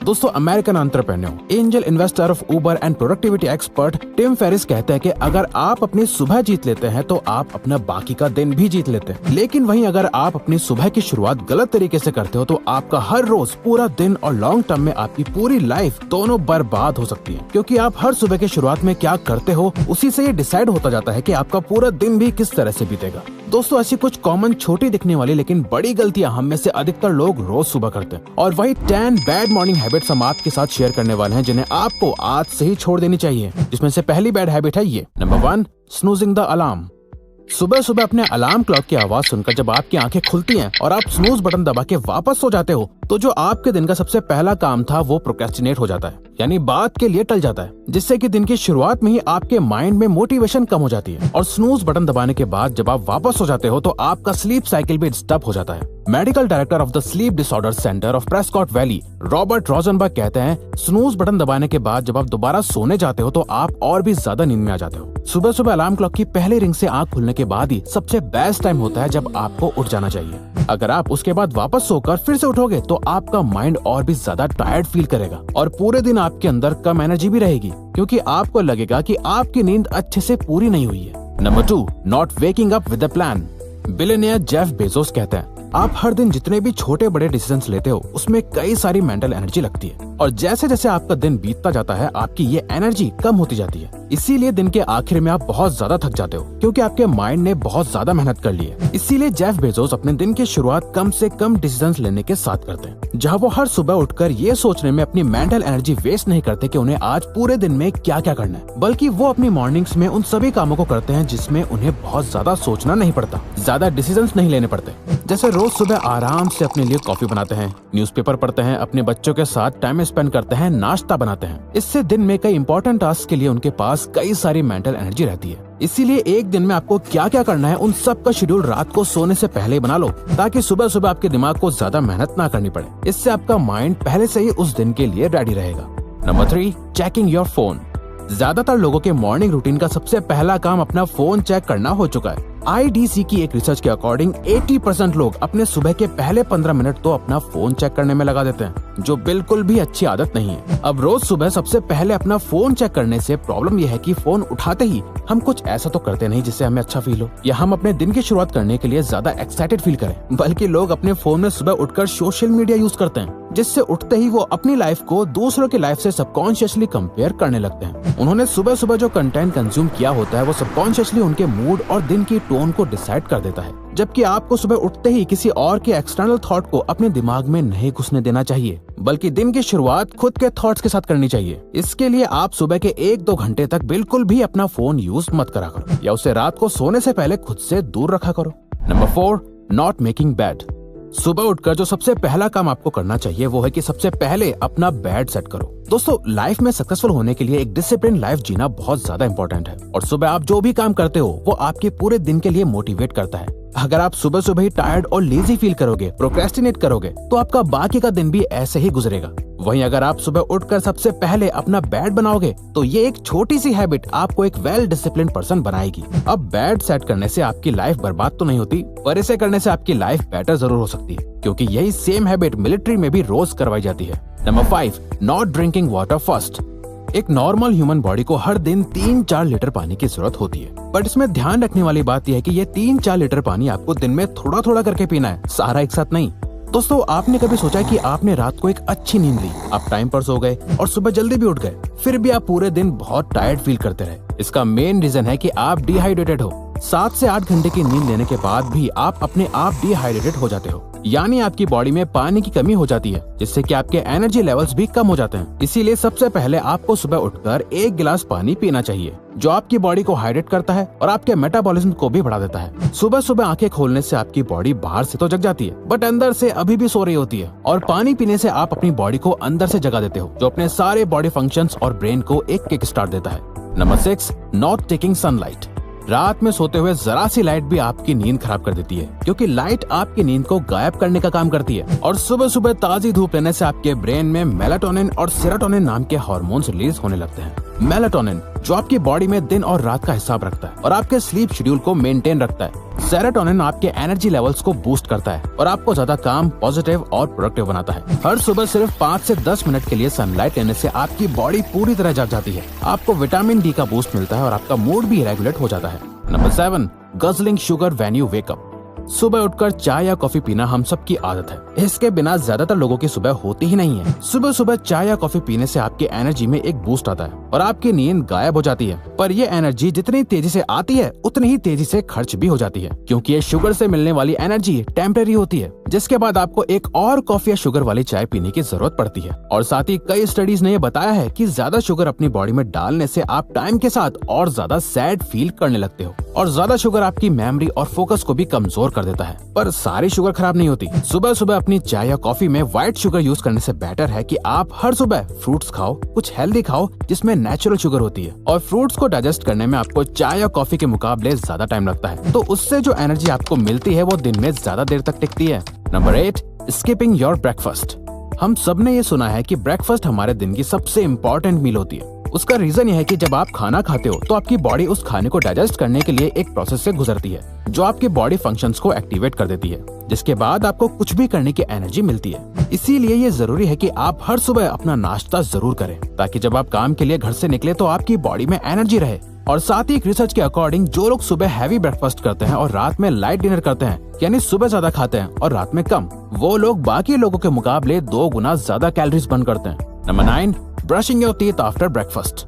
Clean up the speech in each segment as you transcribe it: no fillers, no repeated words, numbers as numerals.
दोस्तों, American entrepreneur, angel investor of Uber and productivity expert Tim Ferriss कहते हैं कि अगर आप अपनी सुबह जीत लेते हैं तो आप अपना बाकी का दिन भी जीत लेते हैं। लेकिन वहीं अगर आप अपनी सुबह की शुरुआत गलत तरीके से करते हो तो आपका हर रोज, पूरा दिन और लॉन्ग टर्म में आपकी पूरी लाइफ दोनों बर्बाद हो सकती है। क्योंकि आप हर सुबह की शुरुआत में क्या करते हो उसी से ये डिसाइड होता जाता है कि आपका पूरा दिन भी किस तरह से बीतेगा। दोस्तों, ऐसी कुछ कॉमन छोटी दिखने वाली लेकिन बड़ी गलतियां हम में से अधिकतर लोग रोज सुबह करते हैं, और वही 10 बैड मॉर्निंग हैबिट्स हम आपके साथ शेयर करने वाले हैं जिन्हें आपको आज से ही छोड़ देनी चाहिए। जिसमें से पहली बैड हैबिट है ये। Number 1, snoozing the alarm. सुबह सुबह अपने अलार्म क्लॉक की आवाज सुनकर जब आपकी आंखें खुलती हैं और आप स्नूज बटन दबा के वापस सो जाते हो तो जो आपके दिन का सबसे पहला काम था वो प्रोक्रेस्टिनेट हो जाता है, यानी बात के लिए टल जाता है, जिससे कि दिन की शुरुआत में ही आपके माइंड में मोटिवेशन कम हो जाती है। और स्नूज बटन दबाने के बाद जब आप वापस सो जाते हो तो आपका स्लीप साइकिल भी डिस्टर्ब हो जाता है। Medical director of the sleep disorder centre of Prescott valley, Robert Rosenberg कहते हैं, स्नूज बटन दबाने के बाद जब आप दोबारा सोने जाते हो तो आप और भी ज्यादा नींद में आ जाते हो। सुबह सुबह अलार्म क्लॉक की पहली रिंग से आंख खुलने के बाद ही सबसे बेस्ट टाइम होता है जब आपको उठ जाना चाहिए। अगर आप उसके बाद वापस सोकर फिर से उठोगे तो आपका माइंड और भी ज्यादा टायर्ड फील करेगा और पूरे दिन आपके अंदर कम एनर्जी भी रहेगी, क्योंकि आपको लगेगा कि आपकी नींद अच्छे से पूरी नहीं हुई है। Number 2, not waking up with a plan. Billionaire Jeff Bezos कहते हैं, आप हर दिन जितने भी छोटे बड़े डिसीजंस लेते हो उसमें कई सारी मेंटल एनर्जी लगती है, और जैसे जैसे आपका दिन बीतता जाता है आपकी ये एनर्जी कम होती जाती है। इसीलिए दिन के आखिर में आप बहुत ज्यादा थक जाते हो, क्योंकि आपके माइंड ने बहुत ज्यादा मेहनत कर ली है। इसीलिए जेफ बेजोस अपने दिन की शुरुआत कम से कम डिसीजंस लेने के साथ करते हैं, जहाँ वो हर सुबह उठकर ये सोचने में अपनी मेंटल एनर्जी वेस्ट नहीं करते कि उन्हें आज पूरे दिन में क्या क्या करना है, बल्कि वो अपनी मॉर्निंग्स में उन सभी कामों को करते हैं जिसमें उन्हें बहुत ज्यादा सोचना नहीं पड़ता, ज्यादा डिसीजंस नहीं लेने पड़ते। जैसे रोज सुबह आराम से अपने लिए कॉफी बनाते हैं, न्यूज़पेपर पढ़ते हैं, अपने बच्चों के साथ टाइम स्पेंड करते हैं, नाश्ता बनाते हैं। इससे दिन में कई इंपॉर्टेंट टास्क के लिए उनके पास कई सारी मेंटल एनर्जी रहती है। इसीलिए एक दिन में आपको क्या क्या करना है उन सब का शेड्यूल रात को सोने से पहले ही बना लो, ताकि सुबह सुबह आपके दिमाग को ज्यादा मेहनत ना करनी पड़े। इससे आपका माइंड पहले से ही उस दिन के लिए रेडी रहेगा। Number 3, checking your phone. ज्यादातर लोगों के मॉर्निंग रूटीन का सबसे पहला काम अपना फोन चेक करना हो चुका है। IDC की एक रिसर्च के अकॉर्डिंग 80% लोग अपने सुबह के पहले 15 मिनट तो अपना फोन चेक करने में लगा देते हैं, जो बिल्कुल भी अच्छी आदत नहीं है। अब रोज सुबह सबसे पहले अपना फोन चेक करने से प्रॉब्लम यह है कि फोन उठाते ही हम कुछ ऐसा तो करते नहीं जिससे हमें अच्छा फील हो या हम अपने दिन की शुरुआत करने के लिए ज्यादा एक्साइटेड फील करें, बल्कि लोग अपने फोन में सुबह उठकर सोशल मीडिया यूज करते हैं, जिससे उठते ही वो अपनी लाइफ को दूसरों की लाइफ से सबकॉन्शियसली कंपेयर करने लगते हैं। उन्होंने सुबह सुबह जो कंटेंट कंज्यूम किया होता है वो सबकॉन्शियसली उनके मूड और दिन की टोन को डिसाइड कर देता है, जबकि आपको सुबह उठते ही किसी और के एक्सटर्नल थॉट को अपने दिमाग में नहीं घुसने देना चाहिए, बल्कि दिन की शुरुआत खुद के थॉट्स के साथ करनी चाहिए। इसके लिए आप सुबह के 1-2 घंटे तक बिल्कुल भी अपना फोन यूज मत करा करो या उसे रात को सोने से पहले खुद से दूर रखा करो। Number 4, not making bed. सुबह उठकर जो सबसे पहला काम आपको करना चाहिए वो है कि सबसे पहले अपना बेड सेट करो। दोस्तों, लाइफ में सक्सेसफुल होने के लिए एक डिसिप्लिन लाइफ जीना बहुत ज्यादा इंपॉर्टेंट है, और सुबह आप जो भी काम करते हो वो आपके पूरे दिन के लिए मोटिवेट करता है। अगर आप सुबह सुबह ही टायर्ड और लेजी फील करोगे, प्रोक्रेस्टिनेट करोगे, तो आपका बाकी का दिन भी ऐसे ही गुजरेगा। वहीं अगर आप सुबह उठकर सबसे पहले अपना बेड बनाओगे तो ये एक छोटी सी हैबिट आपको एक वेल डिसिप्लिन पर्सन बनाएगी। अब बेड सेट करने से आपकी लाइफ बर्बाद तो नहीं होती, पर इसे करने से आपकी लाइफ बेटर जरूर हो सकती है, क्योंकि यही सेम हैबिट मिलिट्री में भी रोज करवाई जाती है। Number 5, not drinking water first. एक नॉर्मल ह्यूमन बॉडी को हर दिन 3-4 लीटर पानी की जरूरत होती है, बट इसमें ध्यान रखने वाली बात यह है कि ये 3-4 लीटर पानी आपको दिन में थोड़ा थोड़ा करके पीना है, सारा एक साथ नहीं। दोस्तों, आपने कभी सोचा कि आपने रात को एक अच्छी नींद ली, आप टाइम पर सो गए और सुबह जल्दी भी उठ गए, फिर भी आप पूरे दिन बहुत टायर्ड फील करते रहे? इसका मेन रीजन है कि आप डिहाइड्रेटेड हो। 7 से 8 घंटे की नींद लेने के बाद भी आप अपने आप डिहाइड्रेटेड हो जाते हो, यानी आपकी बॉडी में पानी की कमी हो जाती है, जिससे कि आपके एनर्जी लेवल्स भी कम हो जाते हैं। इसीलिए सबसे पहले आपको सुबह उठकर 1 गिलास पानी पीना चाहिए, जो आपकी बॉडी को हाइड्रेट करता है और आपके मेटाबॉलिज्म को भी बढ़ा देता है। सुबह सुबह आंखें खोलने से आपकी बॉडी बाहर से तो जग जाती है, बट अंदर से अभी भी सो रही होती है, और पानी पीने से आप अपनी बॉडी को अंदर से जगा देते हो, जो अपने सारे बॉडी फंक्शंस और ब्रेन को एक किक स्टार्ट देता है। Number 6, not taking sunlight. रात में सोते हुए जरा सी लाइट भी आपकी नींद खराब कर देती है, क्योंकि लाइट आपकी नींद को गायब करने का काम करती है, और सुबह सुबह ताजी धूप लेने से आपके ब्रेन में मेलाटोनिन और सेरोटोनिन नाम के हार्मोन्स रिलीज होने लगते हैं। मेलाटोनिन जो आपकी बॉडी में दिन और रात का हिसाब रखता है और आपके स्लीप शेड्यूल को मेंटेन रखता है, सेरोटोनिन आपके एनर्जी लेवल्स को बूस्ट करता है और आपको ज्यादा काम, पॉजिटिव और प्रोडक्टिव बनाता है। हर सुबह सिर्फ 5 से 10 मिनट के लिए सनलाइट लेने से आपकी बॉडी पूरी तरह जग जाती है। आपको विटामिन डी का बूस्ट मिलता है और आपका मूड भी रेगुलेट हो जाता है। Number 7, guzzling sugar when you wake up. सुबह उठकर चाय या कॉफी पीना हम सबकी आदत है। इसके बिना ज्यादातर लोगों की सुबह होती ही नहीं है। सुबह सुबह चाय या कॉफी पीने से आपकी एनर्जी में एक बूस्ट आता है और आपकी नींद गायब हो जाती है। पर ये एनर्जी जितनी तेजी से आती है उतनी ही तेजी से खर्च भी हो जाती है, क्योंकि ये शुगर से मिलने वाली एनर्जी टेम्परेरी होती है, जिसके बाद आपको एक और कॉफी या शुगर वाली चाय पीने की जरूरत पड़ती है। और साथ ही कई स्टडीज ने ये बताया है कि ज्यादा शुगर अपनी बॉडी में डालने से आप टाइम के साथ और ज्यादा सैड फील करने लगते हो और ज्यादा शुगर आपकी मेमोरी और फोकस को भी कमजोर कर देता है। पर सारी शुगर खराब नहीं होती। सुबह सुबह अपनी चाय या कॉफी में व्हाइट शुगर यूज करने से बेटर है कि आप हर सुबह फ्रूट्स खाओ, कुछ हेल्दी खाओ जिसमें नेचुरल शुगर होती है। और फ्रूट्स को डाइजेस्ट करने में आपको चाय या कॉफी के मुकाबले ज्यादा टाइम लगता है, तो उससे जो एनर्जी आपको मिलती है वो दिन में ज्यादा देर तक टिकती है। Number 8, skipping your breakfast. हम सब ने ये सुना है कि ब्रेकफास्ट हमारे दिन की सबसे इम्पोर्टेंट मील होती है। उसका रीजन ये है कि जब आप खाना खाते हो तो आपकी बॉडी उस खाने को डाइजेस्ट करने के लिए एक प्रोसेस से गुजरती है जो आपके बॉडी फंक्शंस को एक्टिवेट कर देती है, जिसके बाद आपको कुछ भी करने की एनर्जी मिलती है। इसीलिए ये जरूरी है कि आप हर सुबह अपना नाश्ता जरूर करें, ताकि जब आप काम के लिए घर से निकले तो आपकी बॉडी में एनर्जी रहे। और साथ ही एक रिसर्च के अकॉर्डिंग जो लोग सुबह हैवी ब्रेकफास्ट करते हैं और रात में लाइट डिनर करते हैं, यानी सुबह ज्यादा खाते हैं और रात में कम, वो लोग बाकी लोगों के मुकाबले 2 गुना ज्यादा कैलोरीज बर्न करते हैं। Number 9, brushing your teeth after breakfast.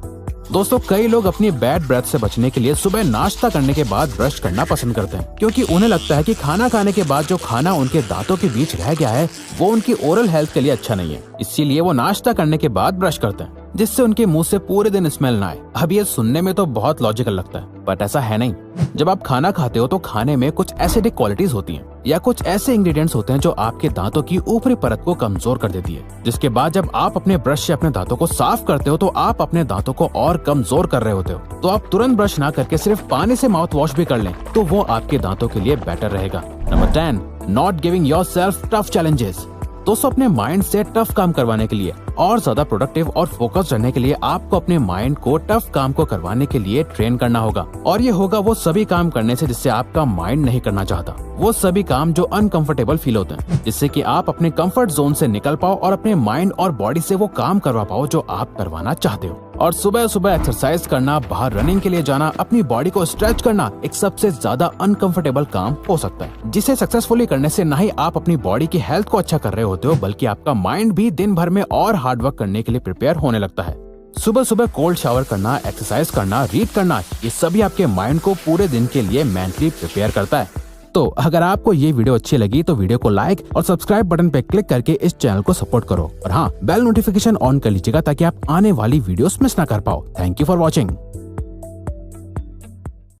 दोस्तों, कई लोग अपनी बैड ब्रेथ से बचने के लिए सुबह नाश्ता करने के बाद ब्रश करना पसंद करते हैं, क्योंकि उन्हें लगता है कि खाना खाने के बाद जो खाना उनके दांतों के बीच रह गया है वो उनकी ओरल हेल्थ के लिए अच्छा नहीं है। इसीलिए वो नाश्ता करने के बाद ब्रश करते हैं, जिससे उनके मुंह से पूरे दिन स्मेल ना आए। अब ये सुनने में तो बहुत लॉजिकल लगता है, बट ऐसा है नहीं। जब आप खाना खाते हो तो खाने में कुछ एसिडिक क्वालिटीज होती हैं या कुछ ऐसे इंग्रेडिएंट्स होते हैं जो आपके दांतों की ऊपरी परत को कमजोर कर देती है, जिसके बाद जब आप अपने ब्रश से अपने दांतों को साफ करते हो तो आप अपने दांतों को और कमजोर कर रहे होते हो। तो आप तुरंत ब्रश ना करके सिर्फ पानी से माउथ वॉश भी कर लें तो वो आपके दांतों के लिए बेटर रहेगा। Number 10, not giving yourself tough challenges. दोस्तों, अपने माइंड से टफ काम करवाने के लिए और ज्यादा प्रोडक्टिव और फोकस रहने के लिए आपको अपने माइंड को टफ काम को करवाने के लिए ट्रेन करना होगा। और ये होगा वो सभी काम करने से जिससे आपका माइंड नहीं करना चाहता, वो सभी काम जो अनकंफर्टेबल फील होते हैं, जिससे कि आप अपने कंफर्ट जोन से निकल पाओ और अपने माइंड और बॉडी से वो काम करवा पाओ जो आप करवाना चाहते हो। और सुबह सुबह एक्सरसाइज करना, बाहर रनिंग के लिए जाना, अपनी बॉडी को स्ट्रेच करना एक सबसे ज्यादा अनकंफर्टेबल काम हो सकता है, जिसे सक्सेसफुली करने से न ही आप अपनी बॉडी की हेल्थ को अच्छा कर रहे होते हो, बल्कि आपका माइंड भी दिन भर में और हार्ड वर्क करने के लिए प्रिपेयर होने लगता है। सुबह सुबह कोल्ड शावर करना, एक्सरसाइज करना, रीड करना, ये सभी आपके माइंड को पूरे दिन के लिए मेंटली प्रिपेयर करता है। तो अगर आपको ये वीडियो अच्छी लगी तो वीडियो को लाइक और सब्सक्राइब बटन पे क्लिक करके इस चैनल को सपोर्ट करो और हाँ, बेल नोटिफिकेशन ऑन कर लीजिएगा ताकि आप आने वाली वीडियोस मिस ना कर पाओ। Thank you for watching.